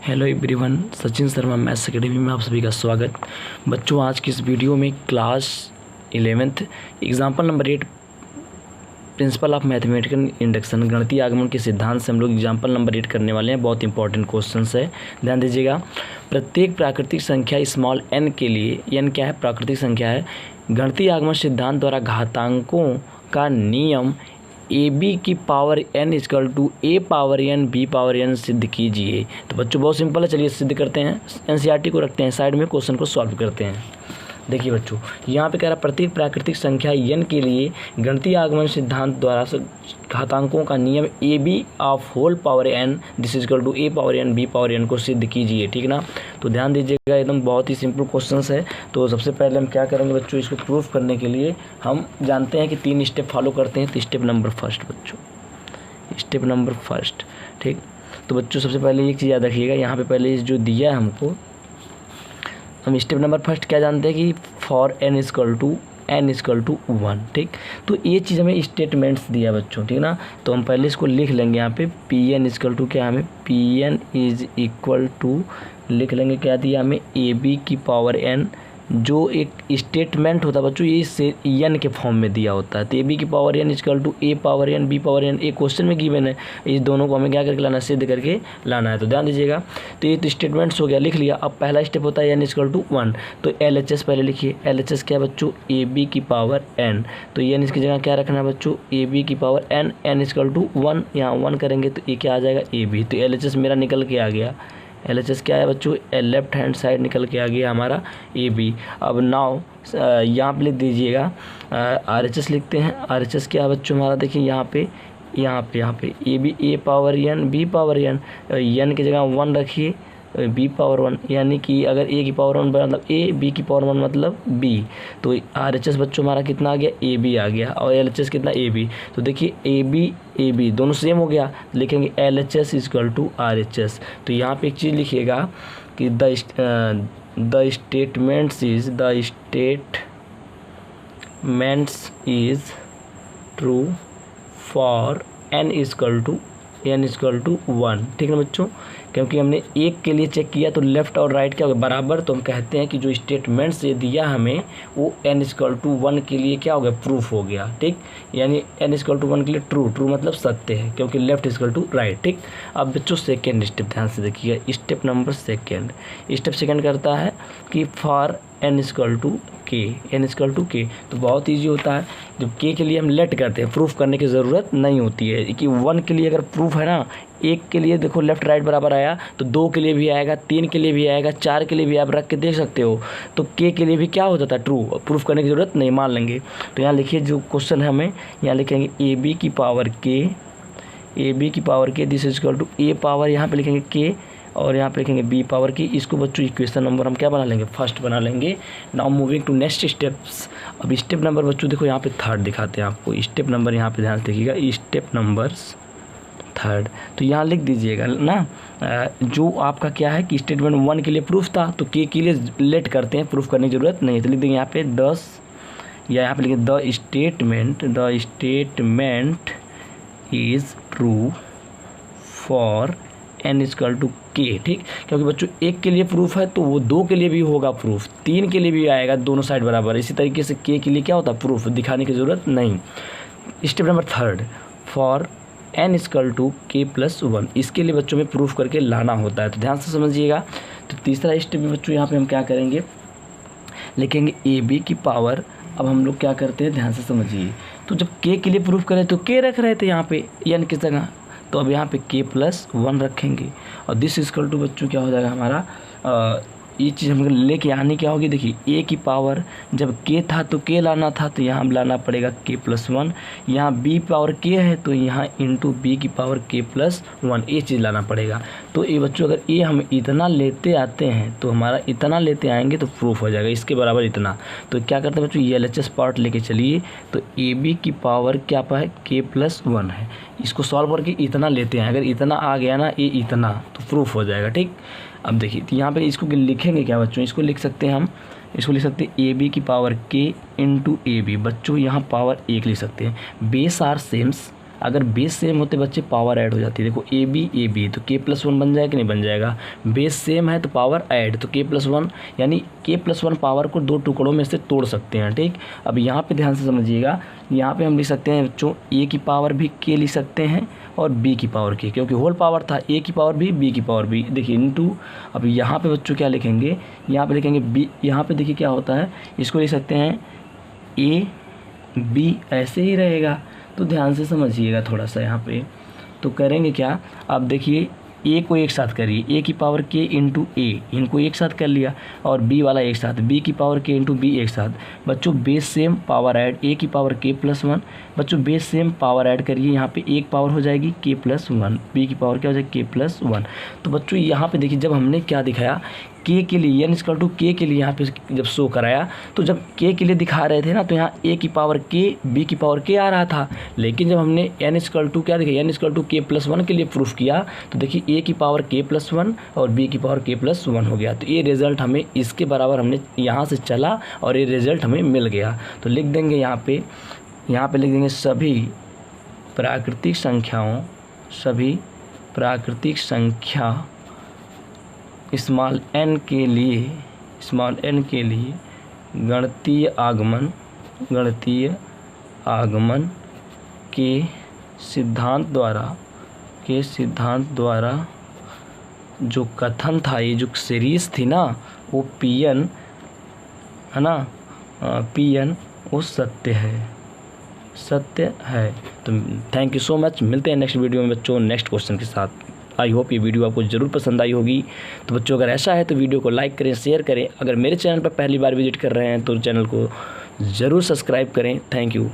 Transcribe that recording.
Hello everyone, Sachin Sharma maths academy में आप सभी का स्वागत। बच्चों, आज की इस वीडियो में class 11th example number 8 principle of mathematical induction गणितीय आगमन के सिद्धांत से हम लोग एग्जाम्पल नंबर 8 करने वाले हैं। बहुत इंपॉर्टेंट क्वेश्चन है, ध्यान दीजिएगा। प्रत्येक प्राकृतिक संख्या स्मॉल n के लिए, n क्या है? प्राकृतिक संख्या है। गणितीय आगमन सिद्धांत द्वारा घातांकों का नियम ए बी की power n is equal to a power n b power n सिद्ध कीजिए। तो बच्चों बहुत सिंपल है, चलिए सिद्ध करते हैं। एनसीईआरटी को रखते हैं साइड में, क्वेश्चन को सॉल्व करते हैं। देखिए बच्चों, यहाँ पे कह रहा है प्रत्येक प्राकृतिक संख्या n के लिए गणितीय आगमन सिद्धांत द्वारा घातांकों का नियम a b of whole power n this is equal to a power n b power n को सिद्ध कीजिए। ठीक ना? तो ध्यान दीजिएगा, एकदम बहुत ही सिंपल क्वेश्चन है। तो सबसे पहले हम क्या करेंगे बच्चों, इसको प्रूफ करने के लिए हम जानते हैं कि 3 स्टेप फॉलो करते हैं। तो स्टेप नंबर फर्स्ट बच्चों, स्टेप नंबर फर्स्ट, ठीक। तो बच्चों सबसे पहले एक चीज़ याद रखिएगा, यहाँ पे पहले जो दिया है हमको, हम स्टेप नंबर फर्स्ट क्या जानते हैं कि फॉर n इजकल टू 1, ठीक। तो ये चीज़ हमें स्टेटमेंट्स दिया बच्चों, ठीक ना। तो हम पहले इसको लिख लेंगे यहाँ पे Pn इजकल टू क्या, हमें Pn इज इक्वल टू लिख लेंगे क्या दिया हमें, ए बी की पावर n, जो एक स्टेटमेंट होता है बच्चों, ये से n के फॉर्म में दिया होता है। तो ए बी की power n is equal to a power n b power n, एक क्वेश्चन में गिवन है। इस दोनों को हमें क्या करके लाना है, सिद्ध करके लाना है। तो ध्यान दीजिएगा, तो ये तो स्टेटमेंट्स हो गया, लिख लिया। अब पहला स्टेप होता है n इजकल टू 1। तो LHS पहले लिखिए। LHS क्या है बच्चों, ए बी की पावर n। तो n इसकी जगह क्या रखना है बच्चों, ए बी की पावर n इजकल टू 1, यहाँ 1 करेंगे तो ये क्या आ जाएगा, ए बी। तो LHS मेरा निकल के आ गया। LHS क्या है बच्चों, लेफ्ट हैंड साइड निकल के आ गया हमारा ए बी। अब नाउ यहाँ पे लिख दीजिएगा RHS लिखते हैं। RHS क्या है बच्चों हमारा, देखिए यहाँ पे a b a power n b power n, n की जगह 1 रखिए, बी पावर 1, यानी कि अगर ए की पावर 1 मतलब ए, बी की पावर 1 मतलब बी। तो RHS बच्चों हमारा कितना आ गया, ए बी आ गया, और LHS कितना, ए बी। तो देखिए ए बी दोनों सेम हो गया, लिखेंगे LHS इजकल टू RHS। तो यहाँ पे एक चीज़ लिखिएगा कि the statements is true for n is equal to 1, ठीक है बच्चों। क्योंकि हमने एक के लिए चेक किया तो लेफ़्ट और राइट क्या हो गया, बराबर। तो हम कहते हैं कि जो स्टेटमेंट्स ये दिया हमें वो n इजकल टू 1 के लिए क्या हो गया, प्रूफ हो गया, ठीक। यानी n इजकल टू 1 के लिए ट्रू मतलब सत्य है, क्योंकि लेफ्ट इजकल टू राइट, ठीक। अब बच्चों सेकेंड स्टेप ध्यान से देखिएगा, step number second. Step second करता है कि फॉर n इजकल टू के। तो बहुत ईजी होता है, जब k के लिए हम लेट करते हैं, प्रूफ करने की ज़रूरत नहीं होती है। कि 1 के लिए अगर प्रूफ है ना, 1 के लिए देखो लेफ्ट राइट बराबर आया, तो 2 के लिए भी आएगा, 3 के लिए भी आएगा, 4 के लिए भी आप रख के देख सकते हो। तो k के लिए भी क्या हो जाता है, ट्रू, प्रूफ करने की ज़रूरत नहीं, मान लेंगे। तो यहाँ लिखिए जो क्वेश्चन है, हमें यहाँ लिखेंगे ए बी की power k this is equal to a power, यहाँ पे लिखेंगे k, और यहाँ पे लिखेंगे बी पावर की। इसको बच्चों इक्वेशन नंबर हम क्या बना लेंगे, फर्स्ट बना लेंगे। Now moving to next steps. अब स्टेप नंबर बच्चों देखो यहाँ पे थर्ड दिखाते हैं आपको। स्टेप नंबर यहाँ पे ध्यान से देखिएगा, स्टेप नंबर थर्ड। तो यहाँ लिख दीजिएगा ना, जो आपका क्या है कि स्टेटमेंट 1 के लिए प्रूफ था, तो के लिए लेट करते हैं, प्रूफ करने की ज़रूरत नहीं है। तो लिख देंगे यहाँ पे 10, या यहाँ पे लिखेंगे the statement is true for n is equal to k, ठीक। क्योंकि बच्चों 1 के लिए प्रूफ है तो वो 2 के लिए भी होगा प्रूफ, 3 के लिए भी आएगा, दोनों साइड बराबर। इसी तरीके से k के लिए क्या होता है, प्रूफ, दिखाने की ज़रूरत नहीं। Step number third, for n is equal to k plus 1, इसके लिए बच्चों में प्रूफ करके लाना होता है। तो ध्यान से समझिएगा। तो तीसरा स्टेप में बच्चों यहाँ पे हम क्या करेंगे, लिखेंगे ए बी की पावर। अब हम लोग क्या करते हैं, ध्यान से समझिए। तो जब k के लिए प्रूफ करें तो k रख रहे थे यहाँ पे n की जगह, तो अब यहाँ पे k प्लस 1 रखेंगे, और दिस इजकल टू बच्चों क्या हो जाएगा हमारा, ये चीज़ हम लेके आनी क्या होगी, देखिए a की पावर, जब k था तो k लाना था, तो यहाँ लाना पड़ेगा k प्लस 1। यहाँ b पावर k है तो यहाँ इंटू b की पावर k प्लस 1, ये चीज़ लाना पड़ेगा। तो ये बच्चों अगर ये हम इतना लेते आते हैं तो हमारा इतना लेते आएंगे तो प्रूफ हो जाएगा, इसके बराबर इतना। तो क्या करते हैं बच्चों, ये LHS पार्ट लेके चलिए। तो ए बी की पावर क्या पा है, k प्लस 1 है, इसको सॉल्व करके इतना लेते हैं। अगर इतना आ गया ना, ये इतना, तो प्रूफ हो जाएगा, ठीक। अब देखिए तो यहाँ पे इसको लिखेंगे क्या बच्चों, इसको लिख सकते हैं हम, इसको लिख सकते हैं ए बी की power k into a b. बच्चों यहाँ पावर 1 लिख सकते हैं। बेस आर सेम्स, अगर बेस सेम होते बच्चे पावर ऐड हो जाती है। देखो ए बी तो k+1 बन जाएगा कि नहीं बन जाएगा। बेस सेम है तो पावर ऐड, तो k+1 यानी k+1 पावर को 2 टुकड़ों में से तोड़ सकते हैं। ठीक, अब यहाँ पे ध्यान से समझिएगा, यहाँ पे हम लिख सकते हैं बच्चों a की पावर भी k लिख सकते हैं और b की पावर k, क्योंकि होल पावर था a की पावर भी b की पावर भी। देखिए इनटू, अब यहाँ पे बच्चों क्या लिखेंगे, यहाँ पे लिखेंगे b, यहाँ पे देखिए क्या होता है, इसको लिख सकते हैं a b, ऐसे ही रहेगा। तो ध्यान से समझिएगा थोड़ा सा यहाँ पे, तो करेंगे क्या, अब देखिए a को एक साथ करिए, a की पावर k इंटू a, इनको एक साथ कर लिया, और b वाला एक साथ, b की पावर k इंटू b एक साथ। बच्चों base same power add, a की पावर k+1, बच्चों बेस सेम पावर ऐड करिए, यहाँ पे एक पावर हो जाएगी k+1, b की पावर क्या हो जाएगी k+1। तो बच्चों यहाँ पे देखिए जब हमने क्या दिखाया k के लिए, n इक्वल टू k के लिए यहाँ पे जब शो कराया, तो जब k के लिए दिखा रहे थे ना, तो यहाँ a की पावर k b की पावर k आ रहा था। लेकिन जब हमने n इक्वल टू क्या दिखाया, n इक्वल टू k+1 के लिए प्रूफ किया, तो देखिए a की पावर k+1 और b की पावर k+1 हो गया। तो ये रिज़ल्ट हमें इसके बराबर हमने यहाँ से चला और ये रिज़ल्ट हमें मिल गया। तो लिख देंगे यहाँ पे लिख देंगे सभी प्राकृतिक संख्या स्मॉल n के लिए गणितीय आगमन के सिद्धांत द्वारा जो कथन था, ये जो सीरीज़ थी ना, वो Pn है ना, Pn वो सत्य है। तो थैंक यू सो मच, मिलते हैं नेक्स्ट वीडियो में बच्चों नेक्स्ट क्वेश्चन के साथ। आई होप ये वीडियो आपको ज़रूर पसंद आई होगी। तो बच्चों अगर ऐसा है तो वीडियो को लाइक करें, शेयर करें। अगर मेरे चैनल पर पहली बार विजिट कर रहे हैं तो चैनल को ज़रूर सब्सक्राइब करें। Thank you.